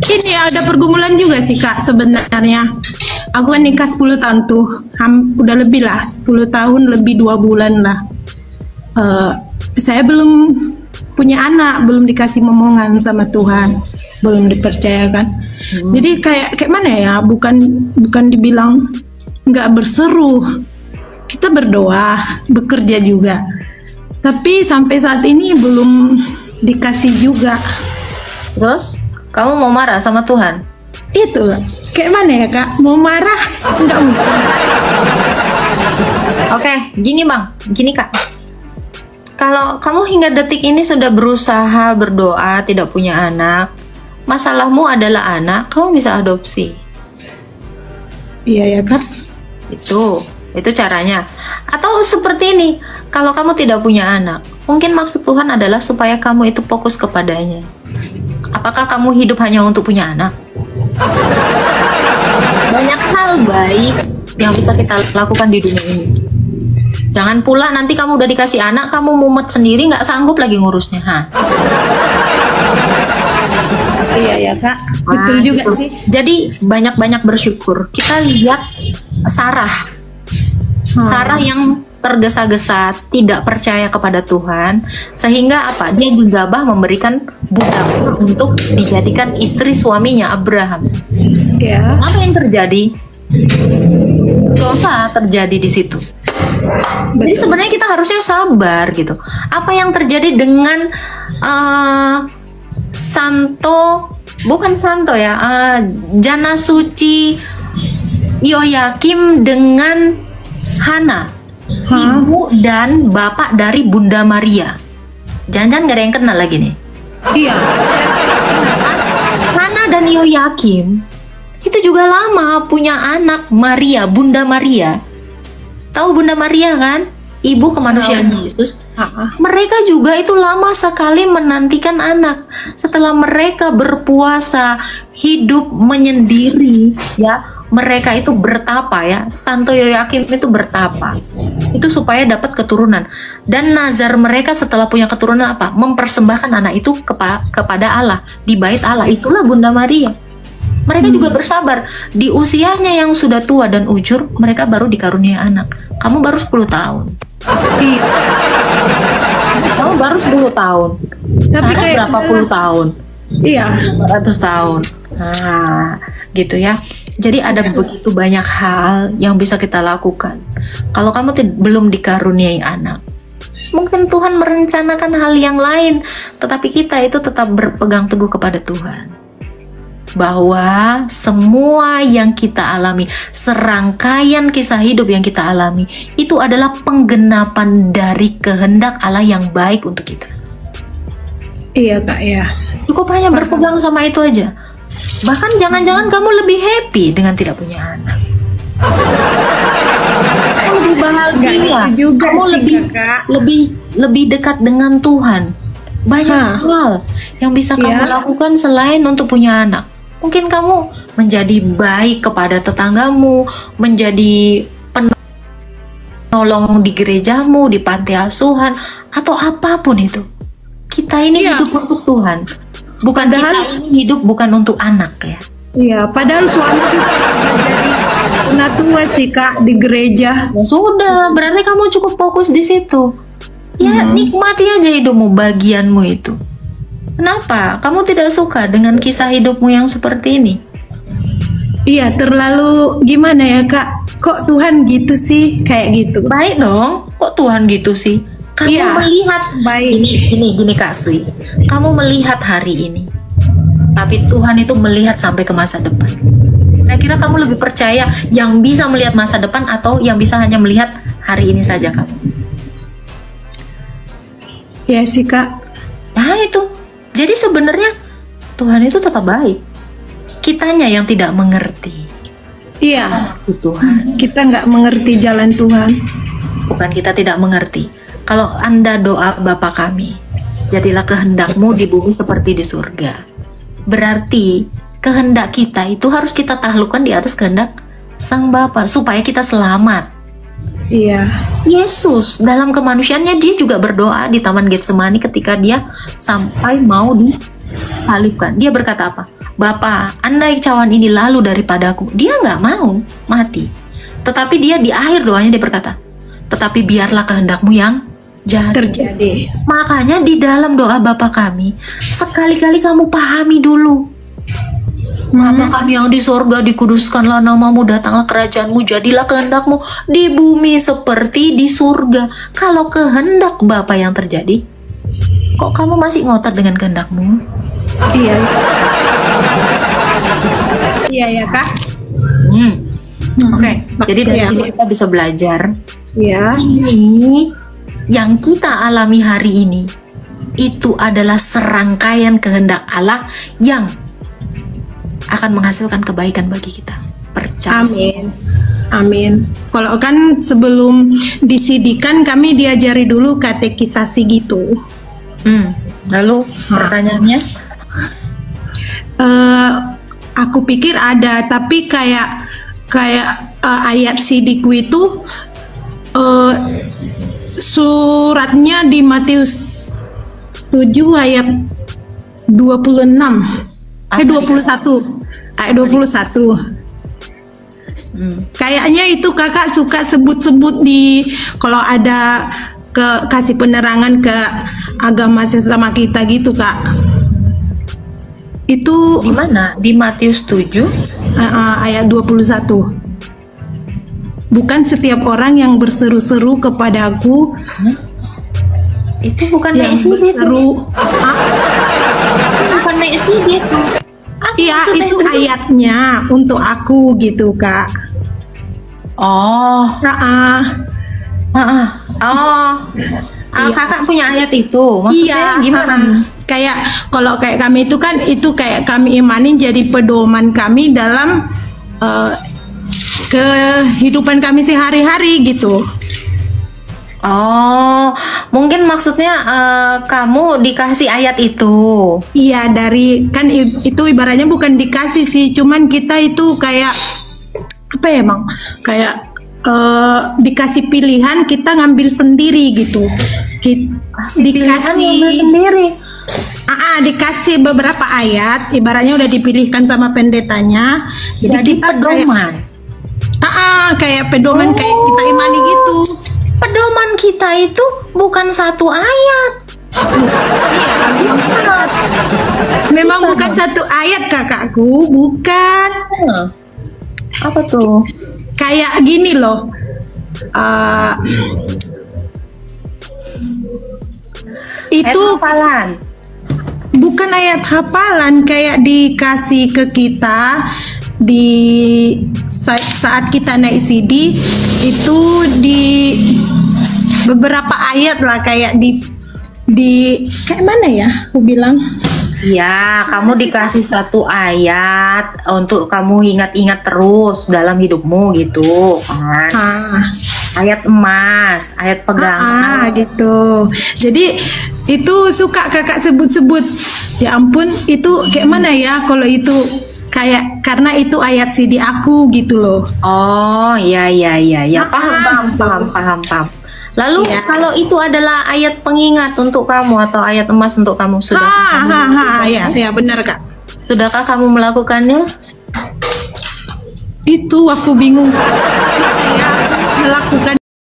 ini ada pergumulan juga sih Kak sebenarnya. Aku kan nikah 10 tahun tuh, udah lebih lah 10 tahun lebih 2 bulan lah. Saya belum punya anak, belum dikasih momongan sama Tuhan, belum dipercayakan. Jadi kayak mana ya? Bukan dibilang nggak berseru. Kita berdoa, bekerja juga. Tapi sampai saat ini belum dikasih juga. Terus kamu mau marah sama Tuhan? Itu kayak mana ya Kak? Mau marah? Nggak mungkin. Oke, gini Bang, gini Kak. Kalau kamu hingga detik ini sudah berusaha berdoa tidak punya anak, masalahmu adalah anak, kamu bisa adopsi. Iya ya Kak. Itu caranya. Atau seperti ini, kalau kamu tidak punya anak, mungkin maksud Tuhan adalah supaya kamu itu fokus kepadanya. Apakah kamu hidup hanya untuk punya anak? Banyak hal baik yang bisa kita lakukan di dunia ini. Jangan pula nanti kamu udah dikasih anak, kamu mumet sendiri, nggak sanggup lagi ngurusnya. Iya ya Kak, betul juga gitu. sih. Jadi banyak-banyak bersyukur. Kita lihat Sarah yang tergesa-gesa tidak percaya kepada Tuhan, sehingga apa? Dia gegabah memberikan budak untuk dijadikan istri suaminya Abraham. Ya. Apa yang terjadi? Dosa terjadi di situ. Jadi sebenarnya kita harusnya sabar gitu. Apa yang terjadi dengan Jana Suci Yoyakim dengan Hana, ibu dan bapak dari Bunda Maria. Jangan-jangan gak ada yang kenal lagi nih. Iya. Hana dan Yoyakim itu juga lama punya anak, Maria, Bunda Maria. Tahu Bunda Maria kan? Ibu kemanusiaan Yesus. Mereka juga itu lama sekali menantikan anak. Setelah mereka berpuasa, hidup menyendiri, ya, mereka itu bertapa ya. Santo Yoyakim itu bertapa. Itu supaya dapat keturunan. Dan nazar mereka setelah punya keturunan apa? Mempersembahkan anak itu kepada Allah di bait Allah. Itulah Bunda Maria. Mereka juga bersabar. Di usianya yang sudah tua dan ujur, mereka baru dikaruniai anak. Kamu baru 10 tahun. Kamu baru 10 tahun. Tapi kayak berapa puluh tahun? Iya. 400 tahun. Nah, gitu ya. Jadi ada begitu banyak hal yang bisa kita lakukan. Kalau kamu belum dikaruniai anak, mungkin Tuhan merencanakan hal yang lain, tetapi kita itu tetap berpegang teguh kepada Tuhan. Bahwa semua yang kita alami, serangkaian kisah hidup yang kita alami, itu adalah penggenapan dari kehendak Allah yang baik untuk kita. Iya Kak ya. Cukup hanya berpegang sama itu aja. Bahkan jangan-jangan kamu lebih happy dengan tidak punya anak. Kamu lebih bahagia. Kamu lebih dekat dengan Tuhan. Banyak hal yang bisa kamu lakukan selain untuk punya anak. Mungkin kamu menjadi baik kepada tetanggamu, menjadi penolong di gerejamu, di panti asuhan, atau apapun itu. Kita ini hidup untuk Tuhan. Kita ini hidup bukan untuk anak ya. Iya, padahal suami itu jadi penatua sih Kak di gereja. Ya sudah, berarti kamu cukup fokus di situ. Ya, nikmati aja hidupmu, bagianmu itu. Kenapa? Kamu tidak suka dengan kisah hidupmu yang seperti ini? Iya, terlalu gimana ya Kak? Kok Tuhan gitu sih? Kayak gitu. Baik dong, kok Tuhan gitu sih? Kamu melihat baik. Gini Kak Sui. Kamu melihat hari ini. Tapi Tuhan itu melihat sampai ke masa depan. Kira-kira kamu lebih percaya yang bisa melihat masa depan atau yang bisa hanya melihat hari ini saja kamu? Ya sih Kak. Nah itu. Jadi sebenarnya Tuhan itu tetap baik. Kitanya yang tidak mengerti. Iya. Maksud Tuhan. Kita nggak mengerti jalan Tuhan. Bukan kita tidak mengerti. Kalau Anda doa Bapa kami, jadilah kehendakmu di bumi seperti di surga. Berarti kehendak kita itu harus kita taklukkan di atas kehendak Sang Bapa supaya kita selamat. Iya. Yesus dalam kemanusiaannya dia juga berdoa di Taman Getsemani ketika dia sampai mau disalibkan. Dia berkata apa? Bapak, andai cawan ini lalu daripadaku, dia nggak mau mati. Tetapi dia di akhir doanya dia berkata, tetapi biarlah kehendakmu yang terjadi. Makanya di dalam doa Bapa kami, sekali-kali kamu pahami dulu. Bapa kami yang di sorga, dikuduskanlah namamu, datanglah kerajaanmu, jadilah kehendakmu di bumi seperti di surga. Kalau kehendak Bapa yang terjadi, kok kamu masih ngotot dengan kehendakmu? Iya. Iya ya Kak. Oke, jadi dari sini kita bisa belajar. Iya. Ini yang kita alami hari ini itu adalah serangkaian kehendak Allah yang akan menghasilkan kebaikan bagi kita. Percaya. Amin. Amin. Kalau kan sebelum disidikan kami diajari dulu katekisasi gitu. Lalu pertanyaannya? Aku pikir ada, tapi kayak ayat sidikku itu suratnya di Matius 7 ayat 26. 21 ayat 21. Kayaknya itu kakak suka sebut-sebut di kalau ada kasih penerangan ke agama sesama kita gitu kak. Itu di mana? Di Matius 7 ayat 21. Bukan setiap orang yang berseru-seru kepadaku. Itu bukan yang berseru. Bukan Meksidi itu. Iya, itu ayatnya untuk aku gitu kak. Kakak punya ayat itu. Maksudnya gimana? Kayak kalau kayak kami itu kan itu kayak kami imanin jadi pedoman kami dalam kehidupan kami sehari-hari gitu. Oh, mungkin maksudnya kamu dikasih ayat itu. Iya, dari kan itu ibaratnya bukan dikasih sih, cuman kita itu kayak apa ya emang kayak dikasih pilihan kita ngambil sendiri gitu. Dikasih sendiri. Dikasih beberapa ayat, ibaratnya udah dipilihkan sama pendetanya. Jadi pedoman. Kayak pedoman kayak kita imani gitu. Pedoman kita itu bukan satu ayat. Memang bukan satu ayat kakakku, bukan. Apa tuh? Kayak gini loh. Itu hafalan. Bukan ayat hafalan, kayak dikasih ke kita di saat kita naik CD itu di beberapa ayat lah kayak di kayak mana ya aku bilang ya kamu dikasih satu ayat untuk kamu ingat-ingat terus dalam hidupmu gitu kan. Ayat emas, ayat pegangan gitu. Jadi itu suka kakak sebut-sebut, ya ampun itu kayak mana ya kalau itu kayak karena itu ayat CD aku gitu loh. Oh iya paham. Lalu kalau itu adalah ayat pengingat untuk kamu atau ayat emas untuk kamu, sudahkah ya benar kak. Sudahkah kamu melakukannya? Itu aku bingung melakukan